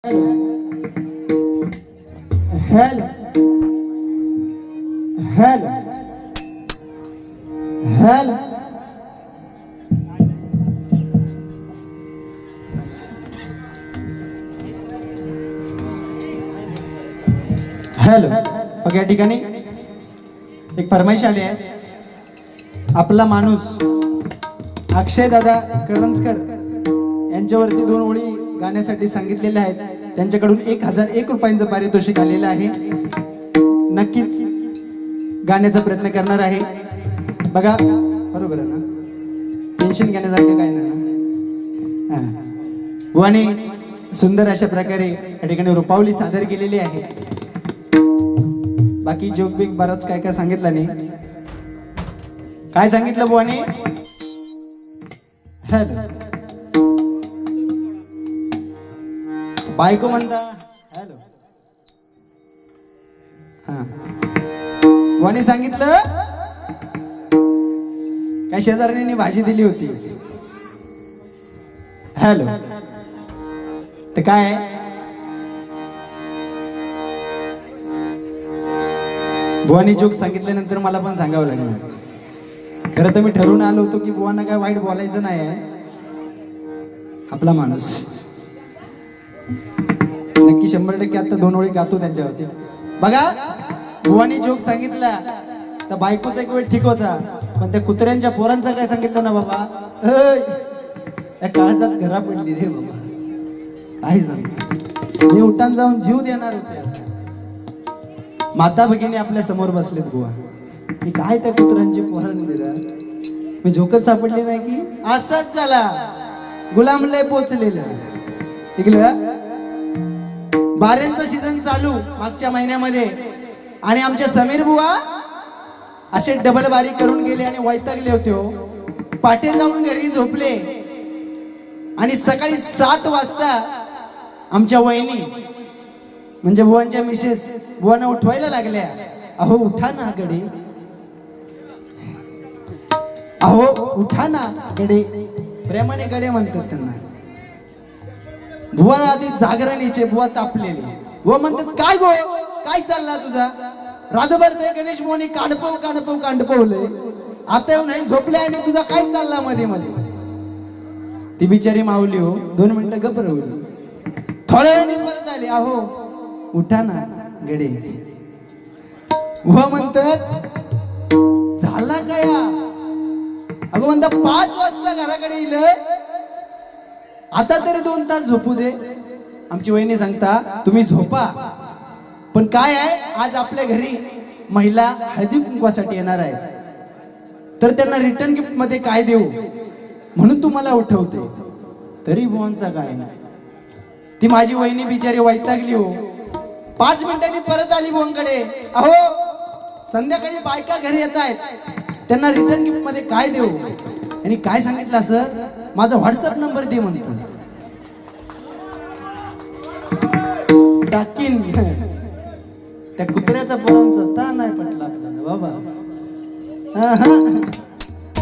Hello hello hello hello okay, या ठिकाणी एक फरमाईश आली आहे. आपला माणूस अक्षय दादा करंजकर यांच्यावरती 2 ओळी गाण्यासाठी सांगितलेल्या आहेत. त्यांच्याकडून 1001 रुपयांचं पारितोषिक आलेलं आहे. नक्कीच गाण्याचा प्रयत्न करणार आहे. बघा, बरोबर आहे ना, टेन्शन घेण्यासारखं काय नाही ना. आणि सुंदर अशा प्रकारे या ठिकाणी रुपावली सादर केलेली आहे. बाकी जोक बिक बराच काय काय सांगितलं नाही. काय सांगितलं बुवाने? हॅलो बायको म्हणता हॅलो. हा बुवाने सांगितलं काय शेजाऱ्यांनी भाजी दिली होती. हॅलो ते काय बुवाने जोक सांगितल्यानंतर मला पण सांगावं लागणार. खरं तर मी ठरवून आलो होतो की बुवांना काय वाईट बोलायचं नाही आहे. आपला माणूस नक्की 100% आता 2 ओळी गातो त्यांच्यावरती. बघा, बुवानी जोक सांगितला तर बायकोचा एक वेळ ठीक होता, पण त्या कुत्र्यांच्या पोरांचा काय सांगितलं ना बाबा, त्या काळजात घरा पडली रे बाबा. काय सांग, मी उठान जाऊन जीव देणार होते. माता भगिनी आपल्या समोर बसलेत बुवा. मी काय त्या कुत्र्यांची पोरांनी दिला, मी झोकत सापडली नाही की असाच झाला. गुलामले पोचलेलं इकडं. बाऱ्यांचं सीझन चालू मागच्या महिन्यामध्ये, आणि आमचे समीर बुवा असे डबल बारी करून गेले आणि वैतागले होते हो. पाटे जाऊन घरी झोपले आणि सकाळी 7 वाजता आमच्या वहिनी म्हणजे बुवांच्या मिसेस बुवांना उठवायला लागल्या. अहो उठा ना गडे, अहो उठा ना गडे. प्रेमाने गडे म्हणतात त्यांना. बुवा आधी जागरणीचे, बुवा तापलेले. बुवा म्हणतात काय गो, काय चालला तुझा? रातभर ते गणेश मोनी कांडपवले, आता येऊन नाही झोपले आणि तुझा काय चालला मध्ये मध्ये. ती बिचारी माऊली हो 2 मिनिटं गप्प राहिली. थोड्या वेळाने परत आली. अहो उठा ना गडे. बुवा म्हणतात झाला काय? अगं म्हणता 5 वाजता घराकडे येईल, आता तरी 2 तास झोपू दे. आमची वहिनी सांगता तुम्ही झोपा, पण काय आहे, आज आपल्या घरी महिला हळदी कुंकवासाठी येणार आहेत, तर त्यांना रिटर्न गिफ्ट मध्ये काय देऊ म्हणून तुम्हाला उठवते. तरी बुवांचा काय नाही. ती माझी वहिनी बिचारी वैतागली हो. 5 मिनिटांनी परत आली बुवांकडे. अहो संध्याकाळी बायका घरी येत आहेत, त्यांना रिटर्न गिफ्ट मध्ये काय देऊ. आणि काय सांगितलं असं, माझा व्हॉट्सअप नंबर दे म्हणतो. टाकीन. त्या कुत्र्याचा पोरांचा ता नाही पटला आपल्याला बाबा.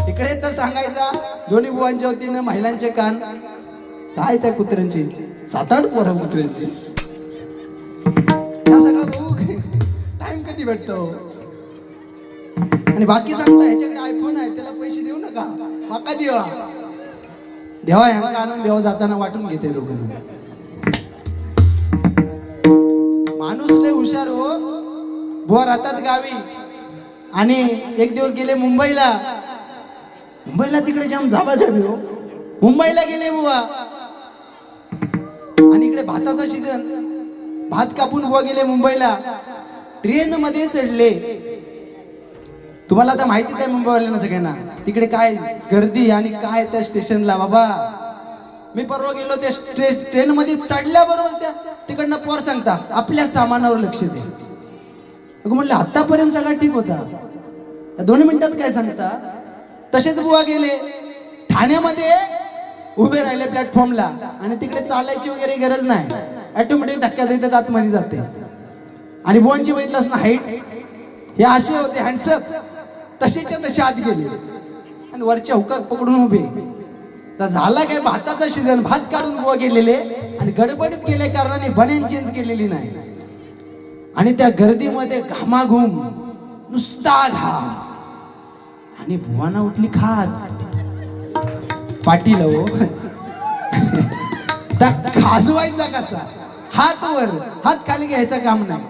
इकडे तर सांगायचा दोन्ही बुवांच्या वतीनं महिलांचे कान. काय त्या कुत्र्यांची 7-8 पोरं कुत्र्यांची. हा सगळं टाइम कधी भेटतो. आणि बाकी सांगता ह्याच्याकडे आयफोन आहे, त्याला पैसे देऊ नका, माका देवा देवा. ह्यांका आणून देवा जाताना वाटून घेते दोघं. माणूस लय हुशार हो. बुवा राहतात गावी आणि एक दिवस गेले मुंबईला. तिकडे जाम झाबाझाबी हो. मुंबईला गेले बुवा आणि इकडे भाताचा सीझन, भात कापून बुवा गेले मुंबईला. ट्रेन मध्ये चढले. तुम्हाला आता माहितीच आहे मुंबईवाल्यांना सगळ्यांना तिकडे काय गर्दी आणि काय त्या स्टेशनला बाबा. मी परवा गेलो त्या ट्रेन मध्ये चढल्याबरोबर त्या तिकडनं पोर सांगता आपल्या सामानावर लक्ष दे. म्हणलं आतापर्यंत सगळा ठीक होता, 2 मिनिटात काय सांगता. तसेच बुवा गेले ठाण्यामध्ये, उभे राहिले प्लॅटफॉर्मला आणि तिकडे चालायची वगैरे गरज नाही, ऑटोमॅटिक धक्का देतात आतमध्ये जाते. आणि बुवांची बघितलं असं हाईट हे असे होते हँडसम, तसेच्या तसे आत गेले आणि वरच्या हुका पकडून उभे. तर झाला काय भाताचा सीझन, भात काढून बुवा गेलेले आणि गडबडीत गेले कारणाने बनेन चेंज केलेली नाही आणि त्या गर्दीमध्ये घामाघूम नुसता घाम आणि बुवाना उठली खाज पाटील हो त्या खाजवायचा कसा, हात वर हात खाली घ्यायचा काम नाही.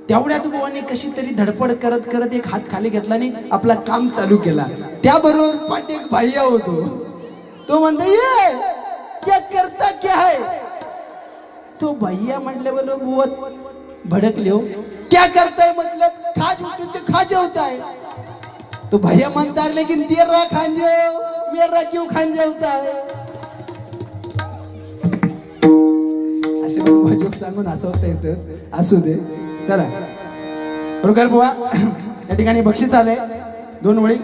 तेवढ्यात बुवाने कशी तरी धडपड करत करत एक हात खाली घेतला आणि आपला काम चालू केला. त्याबरोबर पाठी एक भैया होतो, तो म्हणतो ये क्या करता क्या है. तो भैया म्हटले बोलो बुवा भड़कले हो, क्या करता है मतलब खाज उठते खाजे होता है. तो भैया म्हणता है लेकिन तेरा खांजे मेरा क्यों खांजे होता है. असे जोक सांगून हसवता येतं, असू दे. चला रुकर बुवा, या ठिकाणी बक्षीस आलंय 2 ओळी.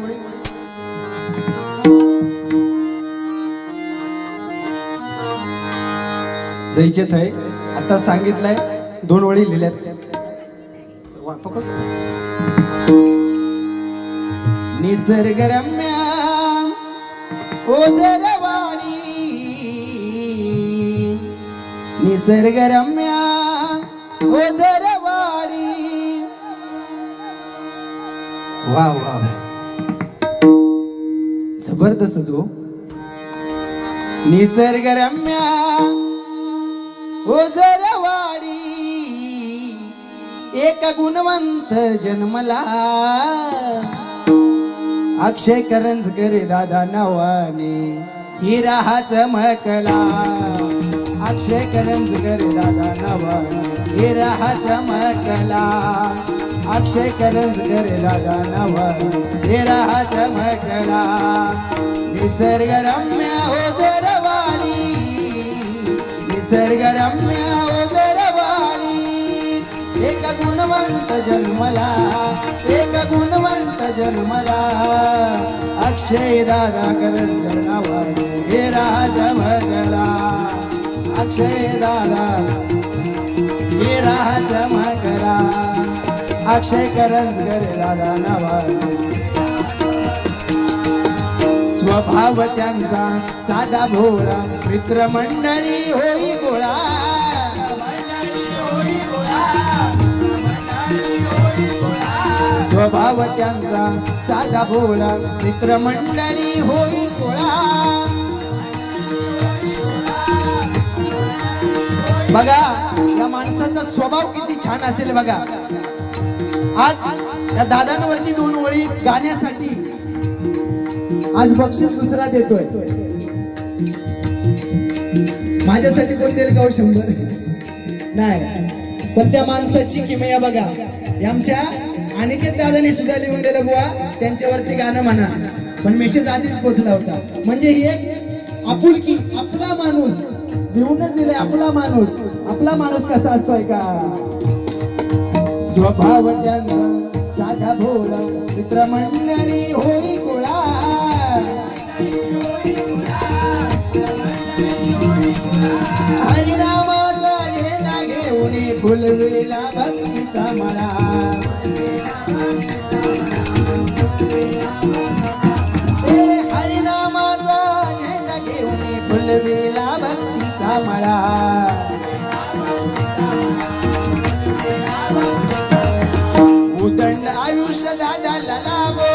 जयचे थय आता सांगितलंय 2 ओळी लिहिल्यात. निसर्गरम्य ओझरवाडी, निसर्गरम्य ओझरवाडी. वा वा जबरदस्त जो. निसर्गरम्य ओझरवाडी, एक गुणवंत जन्मला, अक्षय करंजकर दादा नावाने हिरा हा चमकला. अक्षय करंजकर दादा नावाने हिरा हा चमकला. अक्षय करंजकर दादा नावाने हिरा हा चमकला. निसर्गरम्य ओझरवाडी, निसर्गरम्य ओझरवाडी, एक गुणवंत जन्मला, एक गुणवंत जन्मला. अक्षय दादा करंजकर नावाने हिरा चमकला. अक्षय दादा हिरा चमकला. अक्षय करंजकर दादा नावाने. स्वभाव त्यांचा साधा भोळा, मित्रमंडळी होई गोळा. स्वभाव त्यांचा साधा भोळा, मित्रमंडळी होई गोळा. बघा या माणसाचा स्वभाव किती छान असेल बघा. आज या दादांवरती 2 ओळी गाण्यासाठी आज बक्षीस दुसरा देतोय. माझ्यासाठी कोण देईल गाव 100 नाही, पण त्या माणसाची किमया बघा. आमच्या अनिकेत दादाने सुद्धा लिहून दिलं बुवा त्यांच्यावरती गाणं म्हणा, पण मेसेज आधीच पोहोचला होता. म्हणजे ही एक आपुलकी, आपला माणूस लिहूनच दिले. आपला माणूस, आपला माणूस कसा असतोय का. स्वभाव त्यांचा साधा भोळा, मित्रमंडळी होई गोळा. हरिनामाचा झेंडा घेऊन फुलविला भक्तीचा मळा. हरिनामाचा झेंडा घेऊन फुलविला भक्तीचा मळा. उदंड आयुष्य दादाला लाभो,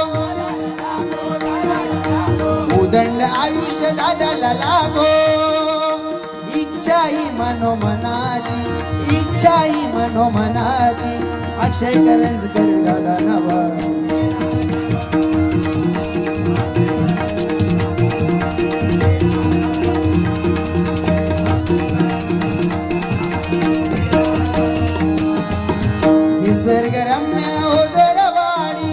उदंड आयुष्य दादाला लाभो. इच्छा ही मनोमनाची, इच्छा ही मनोमनाची. अक्षय करंजकर दादा नावा. निसर्गरम्य ओझरवाडी,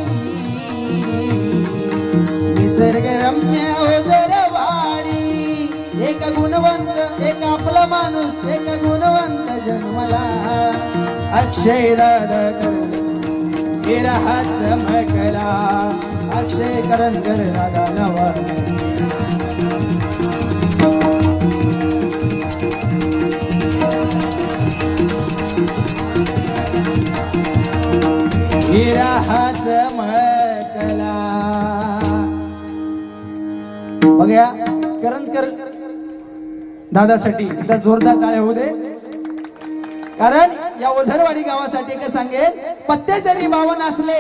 निसर्गरम्य ओझरवाडी. एक गुणवंत, एक आपला माणूस, एक गुणवंत जन्मला. अक्षय दादा हिरा हा चमकला. अक्षय करंजकर दादा नावा. हिरा हा चमकला. बघा दादासाठी एकदा जोरदार टाळ्या होऊ दे. कारण या ओझरवाडी गावासाठी एक सांगेन, पत्ते जरी 52 असले,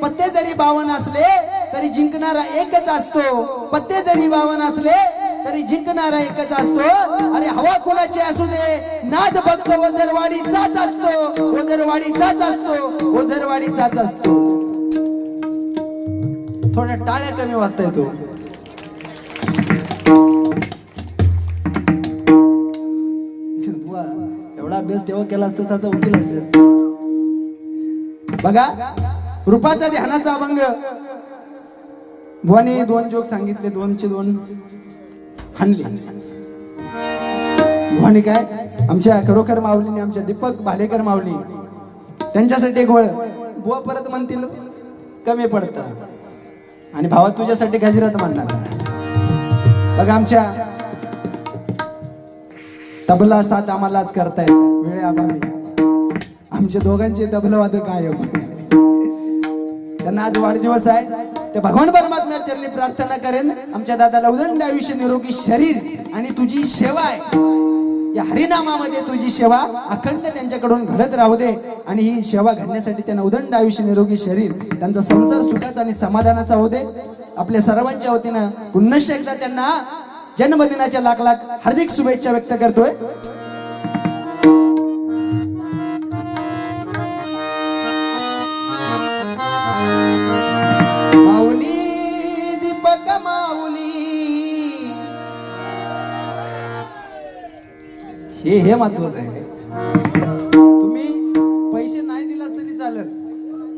पत्ते जरी 52 असले तरी जिंकणारा एकच असतो. पत्ते जरी 52 असले तरी जिंकणारा एकच असतो. अरे हवा कोणाची असू दे, नाद फक्त ओझरवाडीचाच असतो. ओझरवाडीचाच असतो. ओझरवाडीचाच असतो. थोड्या टाळ्या कमी वाजता येतो. एवढा अभ्यास तेव्हा केला असता तर वकील असले असते. बघा, रूपाचा ध्यानाचा अभंग. बुवाने 2 जोक सांगितले, 2चे 2 हाणले. बुवाने काय, आमच्या खरोखर माऊलीने, आमच्या दीपक भालेकर माऊली, त्यांच्यासाठी एक वळ. बुवा परत म्हणतील कमी पडतं, आणि भावा तुझ्यासाठी गजरात म्हणणार. बघा, आमच्या तबला साथ आम्हालाच करतायत वेळे अभावी. आमच्या दोघांचे तबला वादक आहे. त्यांना आज वाढदिवस आहे. ते भगवान परमात्म्या चरणी प्रार्थना करेन, आमच्या दादाला उदंड आयुष्य, निरोगी शरीर आणि तुझी सेवा आहे. या हरिनामामध्ये तुझी सेवा अखंड त्यांच्याकडून घडत राहू दे. आणि ही सेवा घडण्यासाठी त्यांना उदंड आयुष्य, निरोगी शरीर, त्यांचा संसार सुखाचा आणि समाधानाचा होऊ दे. आपल्या सर्वांच्या वतीनं पुन्हा एकदा त्यांना जन्मदिनाच्या लाख लाख हार्दिक शुभेच्छा व्यक्त करतोय. माऊली, दीपक माऊली, हे महत्वाचं आहे. तुम्ही पैसे नाही दिलास तरी चालेल,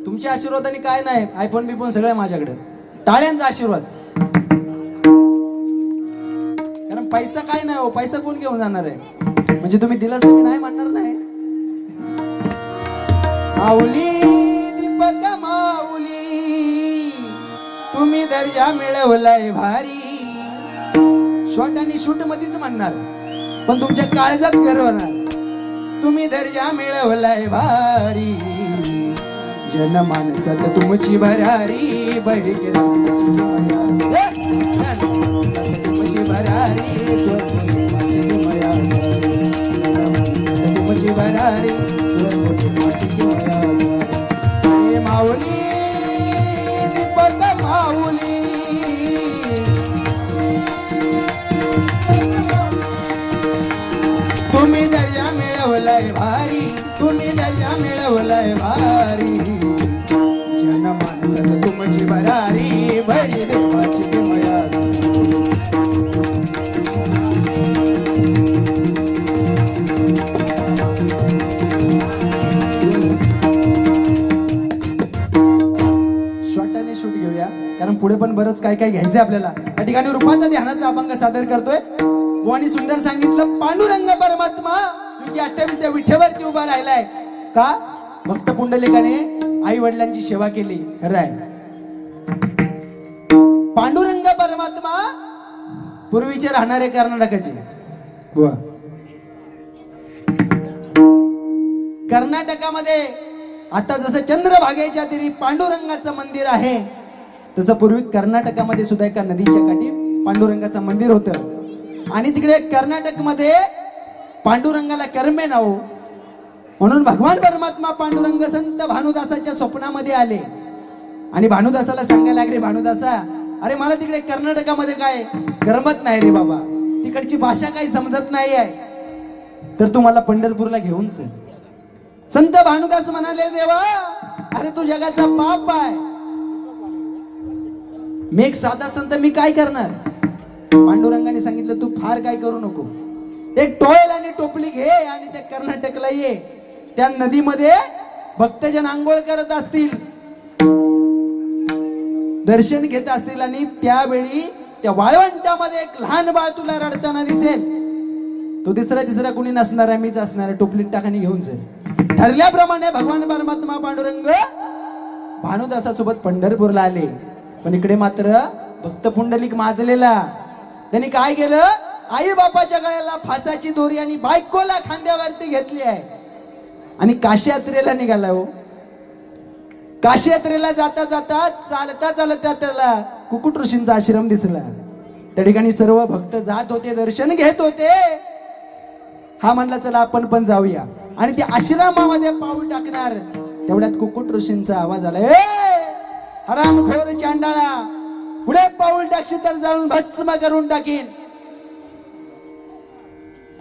तुमच्या आशीर्वादाने काय नाही, आयफोन बिफोन सगळं माझ्याकडे. टाळ्यांचा आशीर्वाद. कारण पैसा काय नाही हो, पैसा कोण घेऊन जाणार आहे. म्हणजे तुम्ही दिलास तर मी नाही म्हणणार नाही. माऊली, दीपक माऊली, तुम्ही दर्जा मिळवलाय भारी. शॉर्ट आणि शूट मध्येच म्हणणार, पण तुमच्या काळजात घर होणार. तुम्ही दर्जा मिळवलाय भारी, जनमानसात तुमची भरारी. बैरिके तुमची भरारी, तुमची भरारी. माऊली, दीपक माऊली, तुम्ही दर्जा मिळवलाय भारी. तुम्ही दर्जा मिळवलाय भारी, जनमानसात तुमची भरारी. भरी देवाची किमया. शॉर्टाने शूट घेऊया, कारण पुढे पण बरंच काय काय घ्यायचंय आपल्याला. या ठिकाणी रूपाचा ध्यानाचा अभंग सादर करतोय. बुवानी सुंदर सांगितलं, पांडुरंग परमात्मा युगी 28 त्या विठेवरती उभा राहिलाय. का? भक्त पुंडलिकाने आई वडिलांची सेवा केली. खरं आहे. पांडुरंग परमात्मा पूर्वीचे राहणारे कर्नाटकाचे. बुवा, कर्नाटकामध्ये आता जसं चंद्रभागेच्या तीरी पांडुरंगाचं मंदिर आहे, तसं पूर्वी कर्नाटकामध्ये सुद्धा एका नदीच्या काठी पांडुरंगाचं मंदिर होतं. आणि तिकडे कर्नाटकमध्ये पांडुरंगाला कर्मे नाव, म्हणून भगवान परमात्मा पांडुरंग संत भानुदासाच्या स्वप्नामध्ये आले आणि भानुदासाला सांगायला लागले, भानुदासा, अरे मला तिकडे कर्नाटकामध्ये काय करमत नाही रे बाबा, तिकडची भाषा काही समजत नाही आहे, तर तू मला पंढरपूरला घेऊन चल. संत भानुदास म्हणाले, देवा अरे तू जगाचा बाप आहे, मी एक साधा संत, मी काय करणार. पांडुरंगाने सांगितलं, तू फार काय करू नको, एक टॉयल आणि टोपली घे आणि त्या कर्नाटकला ये. त्या नदीमध्ये भक्तजन आंघोळ करत असतील, दर्शन घेत असतील, आणि त्यावेळी त्या वाळवंटामध्ये एक लहान बाळ तुला रडताना दिसेल. तो तिसरा कुणी नसणार आहे, मीच असणार आहे, टोपलीत टाकाने घेऊन जाईल. ठरल्याप्रमाणे भगवान परमात्मा पांडुरंग भानुदासासोबत पंढरपूरला आले. पण इकडे मात्र भक्त पुंडलिक माजलेला. त्यांनी काय केलं, आई बापाच्या गळ्याला फासाची दोरी आणि बायकोला खांद्यावरती घेतली आहे आणि काशी यात्रेला निघाला. हो, काशी यात्रेला जाता जाता चालता त्याला कुकुट ऋषींचा आश्रम दिसला. त्या ठिकाणी सर्व भक्त जात होते, दर्शन घेत होते. हा म्हणला चला आपण पण जाऊया. आणि त्या आश्रमामध्ये पाऊल टाकणार तेवढ्यात कुकुट ऋषींचा आवाज आला, ए हरामखोर चांडाळा, पुढे पाऊल टाकशील तर जाळून भस्म करून टाकीन.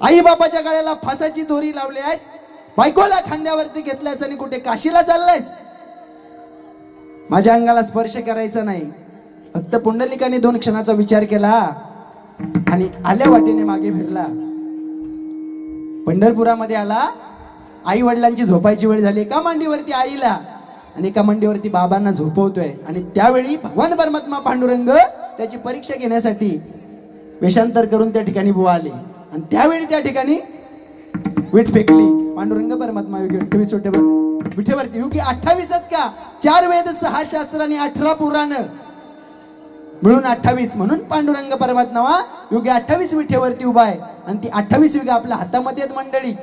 आई बापाच्या गळ्याला फासाची दोरी लावली आहेस, बायकोला खांद्यावरती घेतलायस आणि कुठे काशीला चाललायस. माझ्या अंगाला स्पर्श करायचा नाही. फक्त पुंडलिकाने 2 क्षणाचा विचार केला आणि आल्या वाटेने मागे फिरला. पंढरपुरामध्ये आला. आई वडिलांची झोपायची वेळ झाली. एका मांडीवरती आईला आणि एका मांडीवरती बाबांना झोपवतोय. आणि त्यावेळी भगवान परमात्मा पांडुरंग त्याची परीक्षा घेण्यासाठी वेषांतर करून त्या ठिकाणी बुवा आले. आणि त्यावेळी त्या ठिकाणी वीट फेकली. पांडुरंग परमात्मा योगी 28 विठेवरती योगी 28च का, 4 वेद 6 शास्त्र आणि 18 पुराण मिळून 28. म्हणून पांडुरंग परमात्मा योगी 28 विठेवरती उभा आहे. आणि ती 28 युग आपल्या हातामध्ये आहेत मंडळी.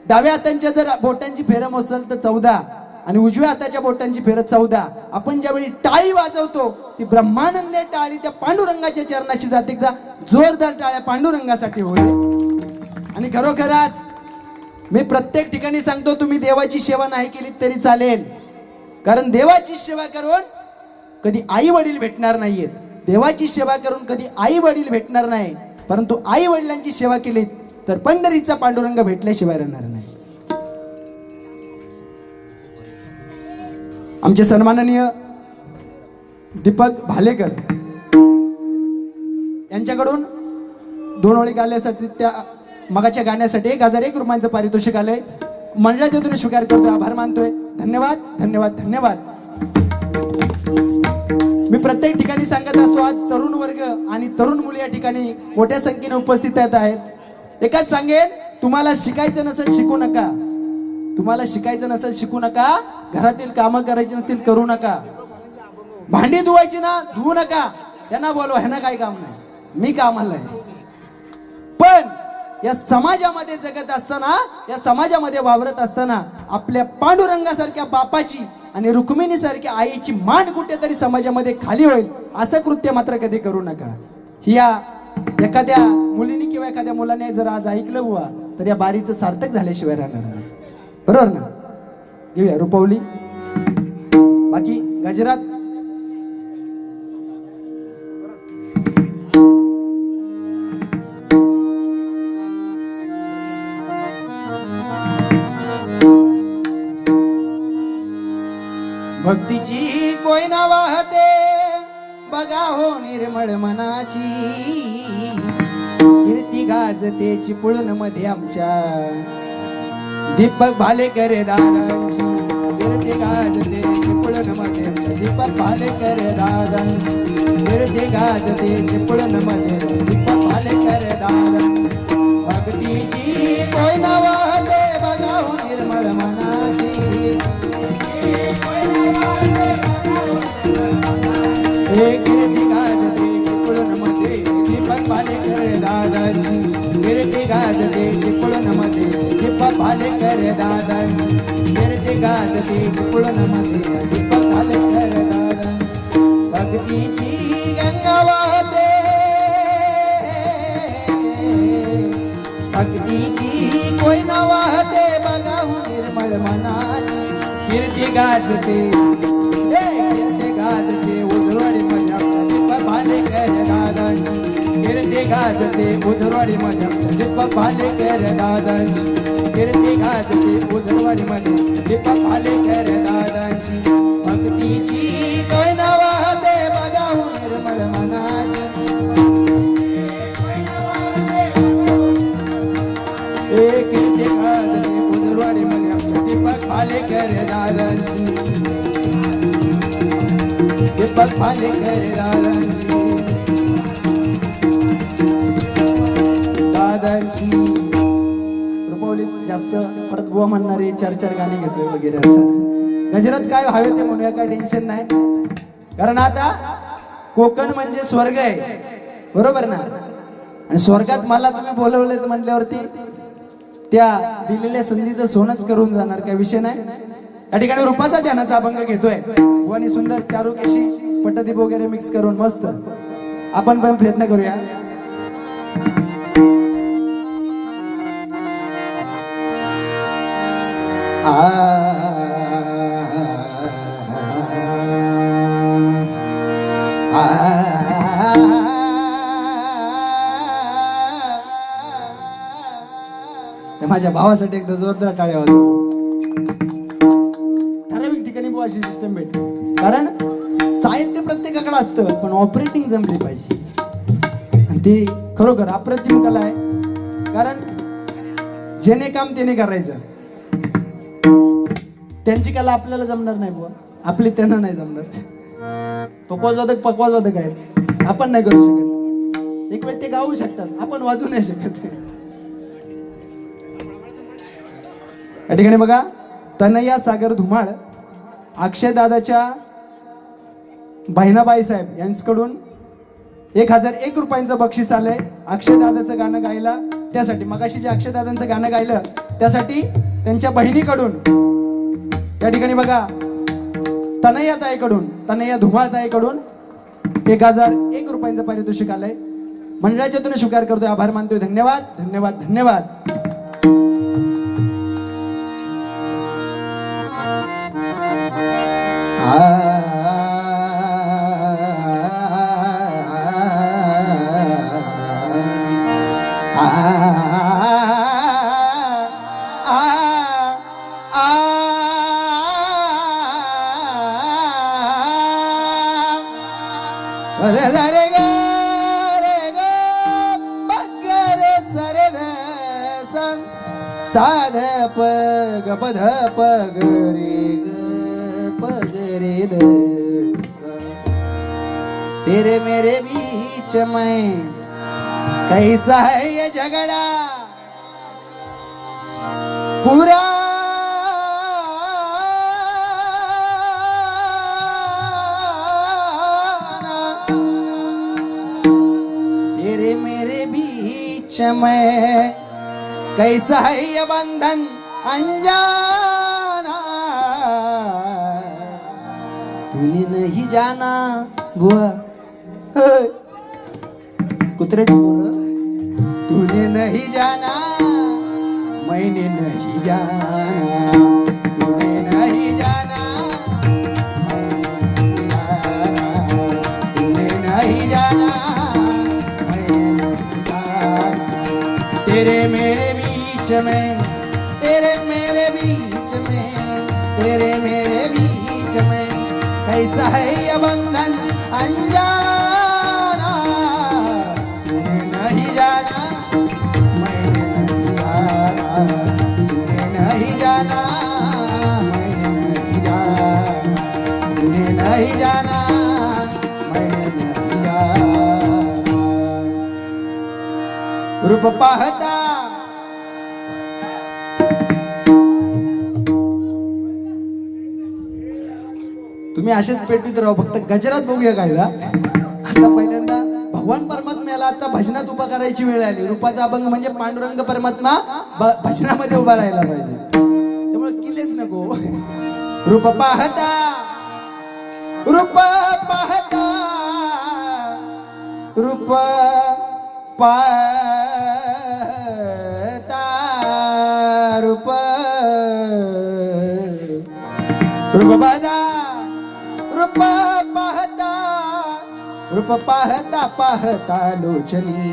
डाव्या हातांच्या जर बोटांची फेर मोजाल तर 14 आणि उजव्या हाताच्या बोटांची फेर 14. आपण ज्यावेळी टाळी वाजवतो ती ब्रह्मानंद टाळी त्या पांडुरंगाच्या चरणाशी जाते. जोरदार टाळ्या पांडुरंगासाठी होईल. आणि खरोखरच मी प्रत्येक ठिकाणी सांगतो, तुम्ही देवाची सेवा नाही केली तरी चालेल. कारण देवाची सेवा करून कधी आई वडील भेटणार नाहीयेत. देवाची सेवा करून कधी आई वडील भेटणार नाही. परंतु आई वडिलांची सेवा केली तर पंढरीचा पांडुरंग भेटल्याशिवाय राहणार नाही. आमचे सन्माननीय दीपक भालेकर यांच्याकडून 2 ओळी गाण्यासाठी, त्या मगाच्या गाण्यासाठी 1001 रुपयांचं पारितोषिक आलंय. मंडळाच्या तुम्ही स्वीकार करतोय, आभार मानतोय. धन्यवाद धन्यवाद धन्यवाद. मी प्रत्येक ठिकाणी सांगत असतो, आज तरुण वर्ग आणि तरुण मुली या ठिकाणी मोठ्या संख्येने उपस्थित आहेत. एकच सांगेन, तुम्हाला शिकायचं नसेल शिकू नका. तुम्हाला शिकायचं नसेल शिकू नका. घरातील कामं करायची नसतील करू नका. भांडी धुवायची ना धुवू नका. त्यांना बोलवा, ह्यांना काही काम नाही, मी कामाला आहे. पण या समाजामध्ये जगत असताना, या समाजामध्ये वावरत असताना आपल्या पांडुरंगासारख्या बापाची आणि रुक्मिणी सारख्या आईची मान कुठेतरी समाजामध्ये खाली होईल असं कृत्य मात्र कधी करू नका. या एखाद्या मुलीने किंवा एखाद्या मुलाने जर आज ऐकलं बुवा तर या बारीचं सार्थक झाल्याशिवाय राहणार नाही. बरोबर ना? घेऊया रुपवली. बाकी गजरात भक्तीची कोयना वाहते बघा हो निर्मळ मनाची, कीर्ती गाजते चिपळूण मध्ये आमच्या दीपक भालेकर दादांची. कीर्ती गाजते चिपळूण मध्ये दीपक भालेकर दादांची. कीर्ती गाजते चिपळूण मध्ये दीपक भालेकर दादांची. भक्तीची कोयना वाहते बघा हो निर्मळ मनाची, कीर्ती गाजते चिपळूण मध्ये दीपक भालेकर दादांची. कीर्ती गाजते चिपळूण मध्ये दीपक भालेकर दादांची. कीर्ती गाजते चिपळूण मध्ये दीपक भालेकर दादांची. भक्तीची गंगा वाहते, भक्तीची कोयना वाहते बघा हो निर्मळ मनाची. कीर्ती गाजते, कीर्ती गाजते उजवाडी मध्ये दीपक भालेकर दादांची. कीर्ती गाजते उजवाडी मध्ये दीपक भालेकर दादांची. कीर्ती गाजते उजवाडी मध्ये दीपक भालेकर दादांची. भक्तीची कोयना वाहते बघा हो निर्मळ मनाची. कीर्ती गाजते उजवाडी मध्ये दीपक भालेकर दादांची. दीपक भालेकर दादांची. दादांची रुपवली जास्त परत बुवा म्हणणारे 4 गाणी घेतोय वगैरे असं. गजरात काय हवे ते म्हणूया, काय टेन्शन नाही. कारण आता कोकण म्हणजे स्वर्ग आहे. बरोबर ना? आणि स्वर्गात मला तुम्ही बोलवले म्हटल्यावरती त्या दिलेल्या संधीचं सोनच करून जाणार, काय विषय नाही. या ठिकाणी रूपाचा ध्यानाचा अभंग घेतोय आणि सुंदर चारुकेशी पटदीप वगैरे मिक्स करून मस्त आपण पण प्रयत्न करूया. माझ्या भावासाठी एकदा जोरदार टाळ्या वाजवा. ठराविक ठिकाणी बुवा अशी सिस्टम भेटते, कारण साहित्य प्रत्येकाकडे असतं पण ऑपरेटिंग जमली पाहिजे, आणि ते खरोखर अप्रतिम कला आहे. कारण जेने काम त्याने करायचं, त्यांची कला आपल्याला जमणार नाही बुवा, आपली त्यांना नाही जमणार. पकवाजवादक आहेत, आपण नाही करू शकत. एक वेळ ते गाऊ शकतात, आपण वाजू नाही शकत. या ठिकाणी बघा, तनया सागर धुमाळ अक्षय दादाच्या बहिणाबाई साहेब यांच्याकडून 1001 रुपयांचं बक्षीस आलंय. अक्षय दादाचं गाणं गायला, त्यासाठी मगाशी जे अक्षय दादांचं गाणं गायलं त्यासाठी त्यांच्या बहिणीकडून या ठिकाणी बघा तनया ताईकडून, तनया धुमाळ ताईकडून 1001 रुपयांचं पारितोषिक आलंय. मंडळाच्या वतीने स्वीकार करतोय, आभार मानतोय. धन्यवाद धन्यवाद धन्यवाद. साध प ग प ध प ग रे ग प ग रे द. तेरे मेरे बीच में कैसा है ये झगड़ा पूरा तेरे मेरे बीच में कैसा है ये बंधन अनजाना तूने नहीं जाना बुआ कुत्रे तूने नहीं जाना मैंने नहीं जाना तूने नहीं जाना तूने नहीं जाना मैंने नहीं जाना तेरे मेरे बीच में तेरे मेरे बीच में तेरे मेरे बीच में कैसा है ये बंधन अनजाना तूने नहीं जाना मैंने नहीं जाना तूने नहीं जाना मैंने नहीं जाना तूने नहीं जाना मैंने नहीं जाना. रूप पाहता तुम्ही असेच पेटवीत राहू, फक्त गजरात बघूया गायला. आता पहिल्यांदा भगवान परमात्म्याला आता भजनात उभा करायची वेळ आली. रूपाचा अभंग म्हणजे पांडुरंग परमात्मा भजनामध्ये उभा राहायला पाहिजे, त्यामुळे किल्लेच नको. रूप पाहता रूप पाहता रूप पाहता रूप रूप पाहता रूप पाहता रूप पाहता पाहता लोचनी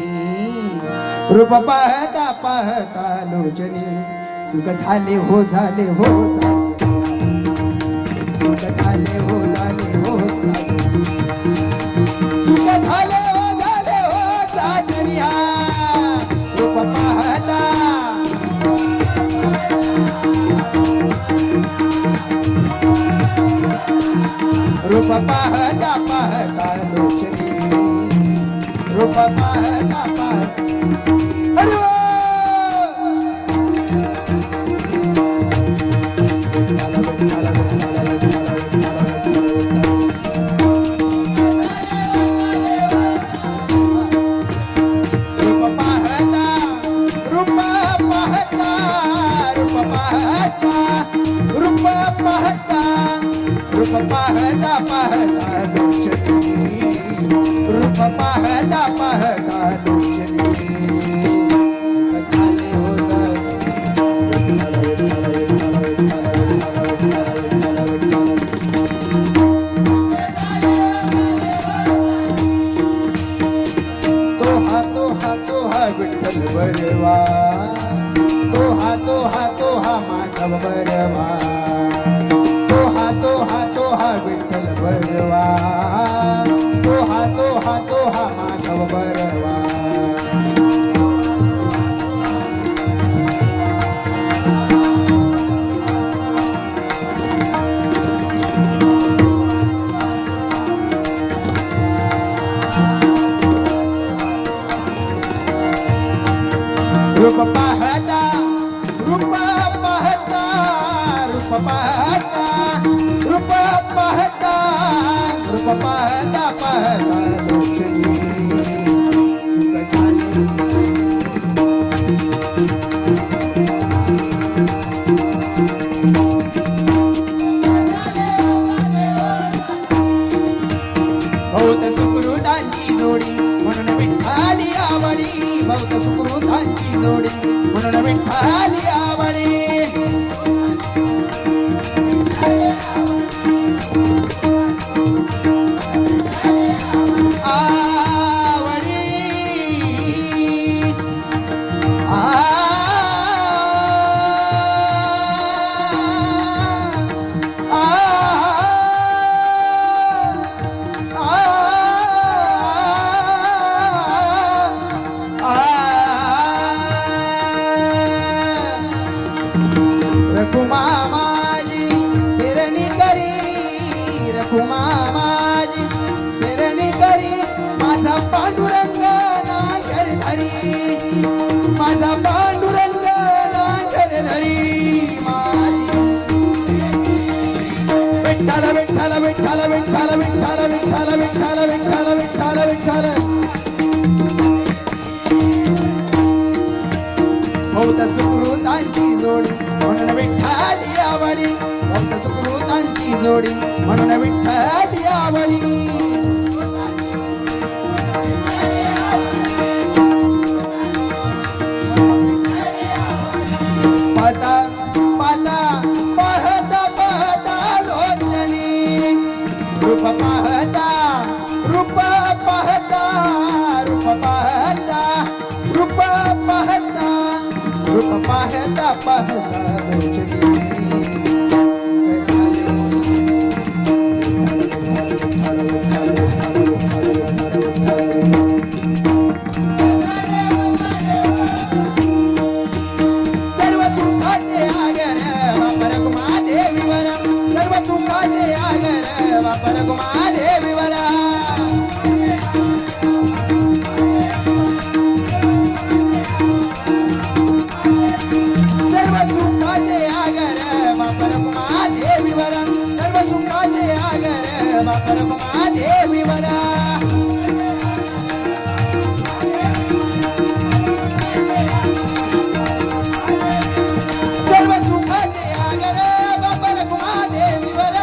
रूप पाहता पाहता लोचनी सुख झाले हो झाले हो सुख झाले हो झाले हो सुख झाले हो साजनिया रूप पाहता रूप पाहता पाहता लोचनी रूप पाहता पाहता रूप पाहता पाहता लोचनी रूप पाहता पाहता लोचनी झाले हो माधव बरवा तो हा विठ्ठल बरवा तो हा माधव बरवा रूप पाहता रूप पाहता रूप पाहता रूप पाहता रूप पाहता पाहता लोचनी सुख झाली बहुत सुकृतांची जोडी म्हणून विठ्ठली आवडी बहुत सुकृतांची जोडी म्हणून विठ्ठली आवडी रखुमा माझी पेरणी करी रखुमा माझी पेरणी करी माझा पांडुरंग नांगर धरी माझा पांडुरंग नांगर धरी माझी विठ्ठल विठ्ठल विठ्ठल विठ्ठल विठ्ठल विठ्ठल विठ्ठल विठ्ठल विठ्ठल विठ्ठल बहुत सुकृतांची जोडी म्हणून विठ्ठली आवडी बहुत सुकृतांची जोडी म्हणून विठ्ठली आवडी पाहता पाहता पाहता पाहता लोचनी रूप पाहता रूप पाहता रूप पाहता रूप पाहता रूप पाहता पाहता लोचनी सर्व सुखाचे आगर वापर गुमादेवीवर सर्व सुखाचे आगर वापर गुमादेवीवर सर्व सुखाचे आगर वापर गुमादेवीवर सर्व सुखाचे आगर वापर गुमादेवीवर सर्व सुखाचे आगर वापर गुमादेवीवर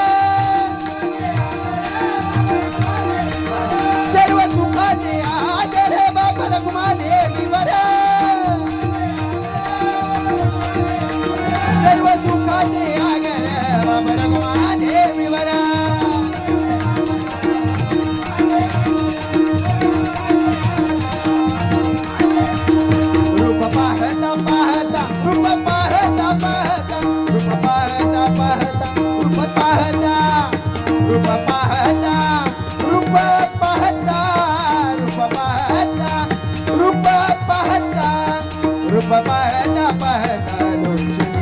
सर्व सुखाचे आगर वापर गुमादेवीवर सर्व सुखाचे आगर वापर गुमादेवीवर रूप पाहता पाहता रूप पाहता पाहता रूप पाहता पाहता रूप पाहता रूप पाहता रूप पाहता रूप पाहता रूप पाहता रूप पाहता पाहता लोचनी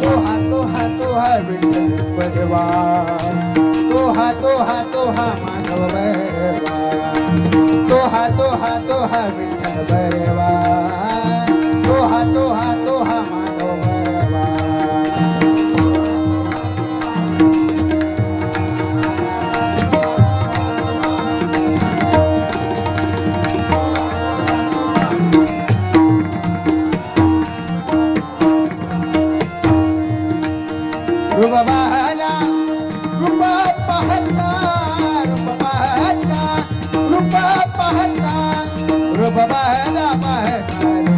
तो हा विठ्ठल बरवा तो हा माधव बरवा तो हा विठ्ठल बरवा तो हा माधव बरवा रूप पाहता रूप पाहता रूप पाहता रूप पाहता रूप पाहता पाहता